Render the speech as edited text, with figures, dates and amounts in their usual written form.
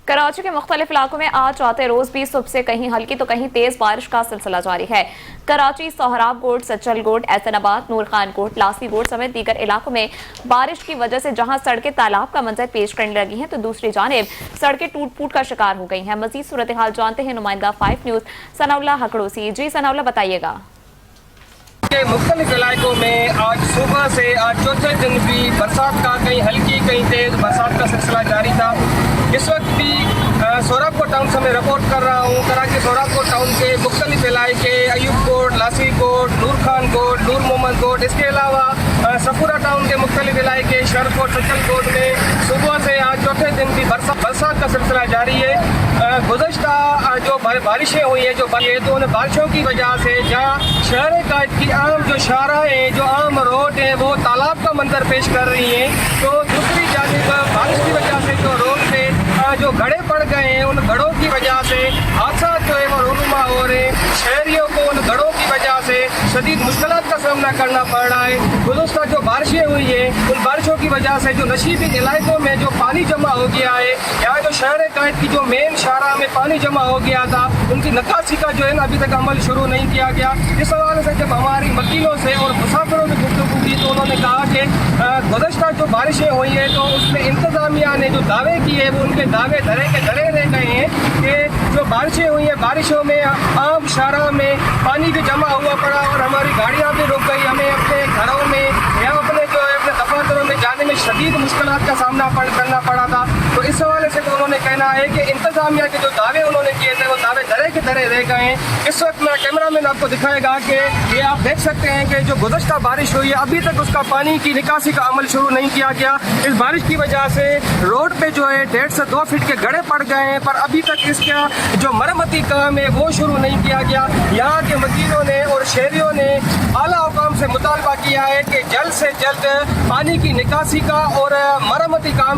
कराची के मुख्तलिफ इलाकों में आज चौथे रोज भी सुबह से कहीं हल्की तो कहीं तेज बारिश का सिलसिला जारी है। कराची, सोहराब कोट, सच्चल कोट, एहसनाबाद, नूर खान कोट, लासी कोट समेत दीगर इलाकों में बारिश की वजह से जहां सड़कें तालाब का मंजर पेश करने लगी हैं तो दूसरी जानिब सड़कें टूट फूट का शिकार हो गई हैं। मजीद सूरत हाल जानते हैं नुमाइंदा 5 न्यूज सनाउल्लाह हकड़ोसी। जी सनाउल्लाह, बताइएगा। मुख्तलिफ इलाकों में आज सुबह से आज चौथे दिन भी बरसात का कहीं हल्की कहीं तेज बरसात का सिलसिला जारी था। इस वक्त भी सोहराबकोट टाउन से मैं रिपोर्ट कर रहा हूँ। कराची सोहराबकोट टाउन के मुख्तलिफ इलाके अयूब कोट, लासी कोट, नूर खान कोट, नूर मोहम्मद कोट, इसके अलावा सफूरा टाउन के मुख्तलिफ इलाके शरकोट, सच्चल कोट में सुबह से आज चौथे दिन भी बरसात का सिलसिला जारी है। गुज़श्ता जो बारिशें हुई हैं तो उन बारिशों की वजह से जहाँ शहर कायद की आम जो शाहराहें जो आम रोड हैं वो तालाब का मंजर पेश कर रही हैं, तो दूसरी जानिब बारिश की वजह से जो रोड पे जो गड्ढे पड़ गए हैं उन गड्ढों की वजह से हादसा जो है वो रोनुमा हो रहे हैं। शहरियों को उन गड्ढों की वजह से शदीद मुश्किलात का सामना करना पड़ रहा है। गुज़श्ता जो बारिशें हुई हैं उन बारिशों की वजह से जो नशीबी इलाकों में जो पानी जमा हो गया है, यहाँ जो शहर कायद की जो मेन शाहरा में पानी जमा हो गया था उनकी निकासी का जो है ना अभी तक अमल शुरू नहीं किया गया। इस हवाले से जब हमारी वकीलों से और मुसाफिरों से गुफ्तगू की तो उन्होंने कहा कि गुज़श्ता जो बारिशें हुई हैं तो उसमें इंतज़ामिया ने जो दावे किए वो उनके दावे धरे के धरे रह गए हैं कि जो बारिशें हुई हैं बारिशों में आम शाहरा में पानी भी जमा हुआ पड़ा और हमारी गाड़ियाँ भी रुक गई। हमें अपने घरों में या अपने जो है अपने दफातरों में जाने में शदीद मुश्किलात का सामना करना पड़ा था। तो इस हवाले से तो उन्होंने कहना है कि इंतज़ामिया के जो दावे उन्होंने किए थे वो दावे धरे के धरे रह गए हैं। इस वक्त मेरा कैमरा मैन आपको दिखाएगा कि ये आप देख सकते हैं कि जो गुज़श्ता बारिश हुई है अभी तक उसका पानी की निकासी का अमल शुरू नहीं किया गया। इस बारिश की वजह से रोड पे जो है 1.5 से 2 फीट के गड्ढे पड़ गए हैं, पर अभी तक इसका जो मरम्मती काम है वो शुरू नहीं किया गया। यहाँ के वकीलों ने और शहरियों ने आला हुकाम से मुतालबा किया है कि जल्द से जल्द पानी की निकासी का और मरम्मती काम